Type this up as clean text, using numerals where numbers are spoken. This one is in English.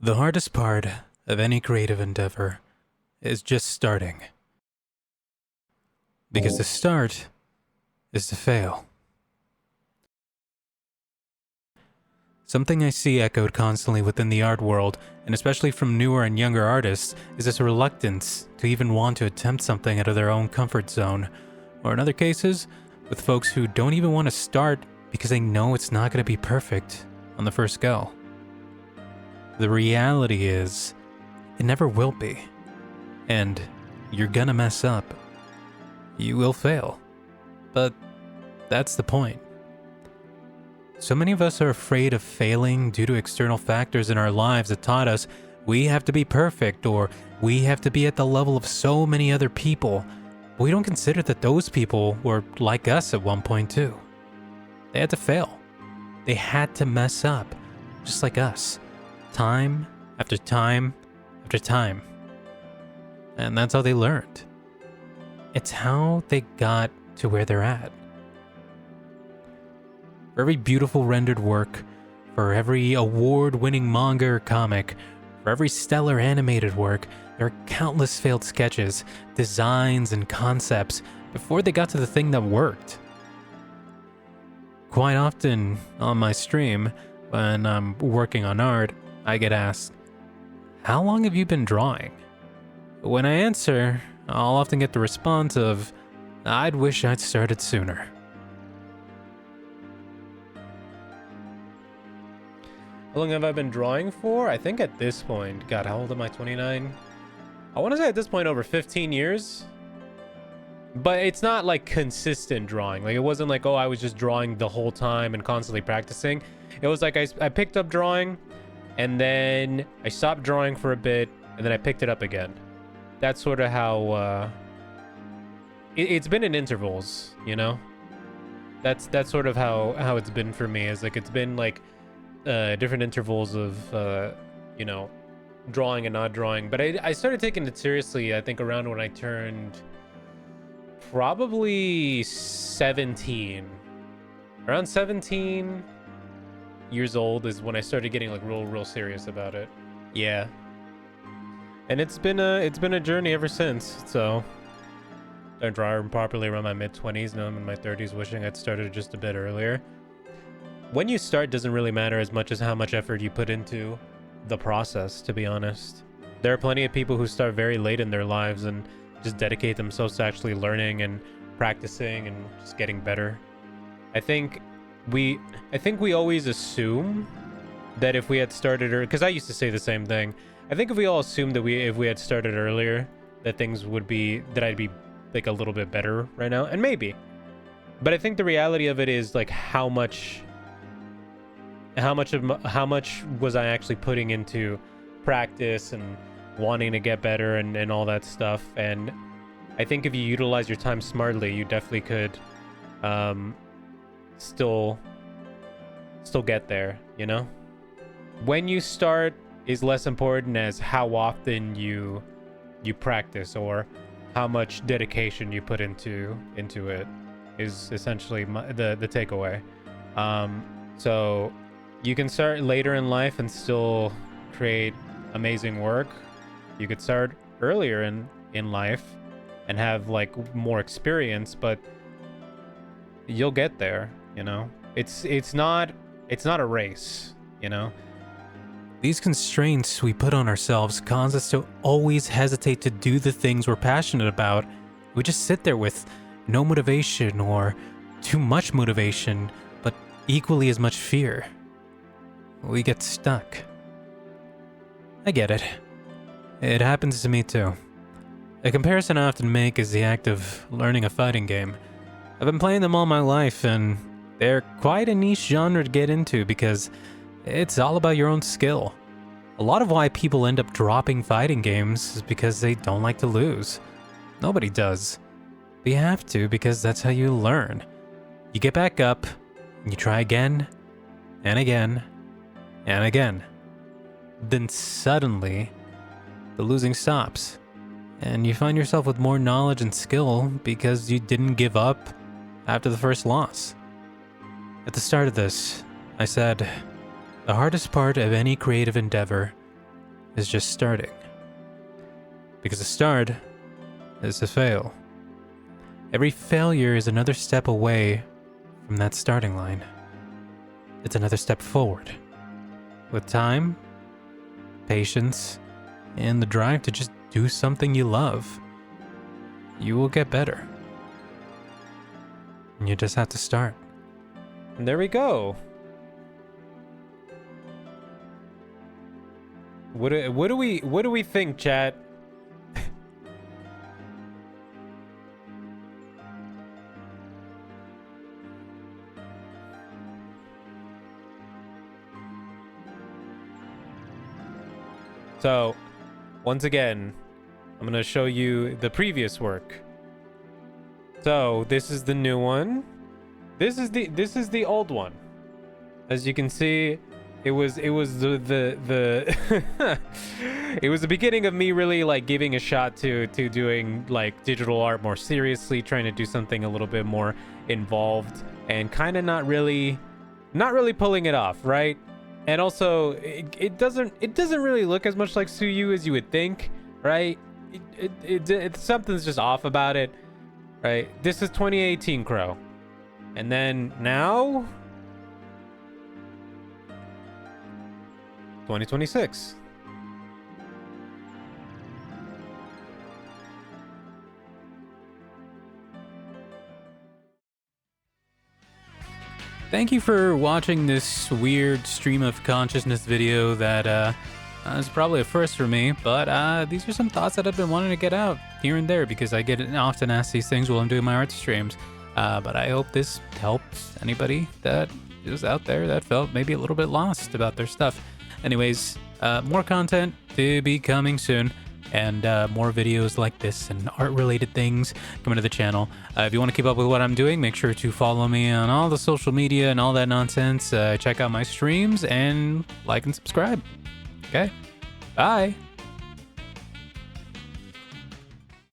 The hardest part of any creative endeavor is just starting. Because to start is to fail. Something I see echoed constantly within the art world, and especially from newer and younger artists, is this reluctance to even want to attempt something out of their own comfort zone. Or in other cases, with folks who don't even want to start because they know it's not going to be perfect on the first go. The reality is, it never will be. And you're gonna mess up. You will fail. But that's the point. So many of us are afraid of failing due to external factors in our lives that taught us we have to be perfect or we have to be at the level of so many other people. But we don't consider that those people were like us at one point too. They had to fail. They had to mess up, just like us. Time after time after time. And that's how they learned. It's how they got to where they're at. For every beautiful rendered work, for every award-winning manga or comic, for every stellar animated work, there are countless failed sketches, designs, and concepts before they got to the thing that worked. Quite often on my stream, when I'm working on art, I get asked, "How long have you been drawing?" When I answer, I'll often get the response of, "I'd wish I'd started sooner." How long have I been drawing for? I think at this point, God, how old am I, 29? I want to say at this point over 15 years. But it's not like consistent drawing. Like it wasn't like, oh, I was just drawing the whole time and constantly practicing. It was like I picked up drawing and then I stopped drawing for a bit and then I picked it up again. That's sort of how it's been in intervals, you know? That's sort of how it's been for me. Is like it's been like different intervals of you know, drawing and not drawing. But I started taking it seriously, I think around when I turned probably 17. Around 17 years old is when I started getting like real serious about it. Yeah. And it's been a journey ever since. So I draw properly around my mid-20s. Now I'm in my 30s, wishing I'd started just a bit earlier. When you start doesn't really matter as much as how much effort you put into the process, to be honest. There are plenty of people who start very late in their lives and just dedicate themselves to actually learning and practicing and just getting better. I think we always assume that if we had started, because I used to say the same thing. I think if we all assumed that if we had started earlier, that things would be, that I'd be like a little bit better right now, and maybe. But I think the reality of it is like how much was I actually putting into practice and wanting to get better and all that stuff. And I think if you utilize your time smartly, you definitely could still get there, you know? When you start is less important as how often you practice or how much dedication you put into it is essentially the takeaway. So you can start later in life and still create amazing work. You could start earlier in life and have like more experience, but you'll get there, you know? It's not a race, you know? These constraints we put on ourselves cause us to always hesitate to do the things we're passionate about. We just sit there with no motivation or too much motivation, but equally as much fear. We get stuck. I get it. It happens to me too. A comparison I often make is the act of learning a fighting game. I've been playing them all my life, and they're quite a niche genre to get into because it's all about your own skill. A lot of why people end up dropping fighting games is because they don't like to lose. Nobody does. But you have to, because that's how you learn. You get back up, and you try again, and again, and again. Then suddenly, the losing stops, and you find yourself with more knowledge and skill because you didn't give up after the first loss. At the start of this, I said, the hardest part of any creative endeavor is just starting. Because a start is a fail. Every failure is another step away from that starting line. It's another step forward. With time, patience, and the drive to just do something you love, you will get better. And you just have to start. And there we go. What do we think, chat? So, once again, I'm gonna show you the previous work. So, this is the new one. This is the old one. As you can see, it was the it was the beginning of me really like giving a shot to doing like digital art more seriously, trying to do something a little bit more involved and kind of not really pulling it off, right? And also it doesn't really look as much like Suyu as you would think, right? It something's just off about it, right? This is 2018 Crow. And then now 2026. Thank you for watching this weird stream of consciousness video that is probably a first for me, but these are some thoughts that I've been wanting to get out here and there because I get often asked these things while I'm doing my art streams. But I hope this helps anybody that is out there that felt maybe a little bit lost about their stuff. Anyways, more content to be coming soon, and more videos like this and art-related things coming to the channel. If you want to keep up with what I'm doing, make sure to follow me on all the social media and all that nonsense. Check out my streams and like and subscribe. Okay, bye.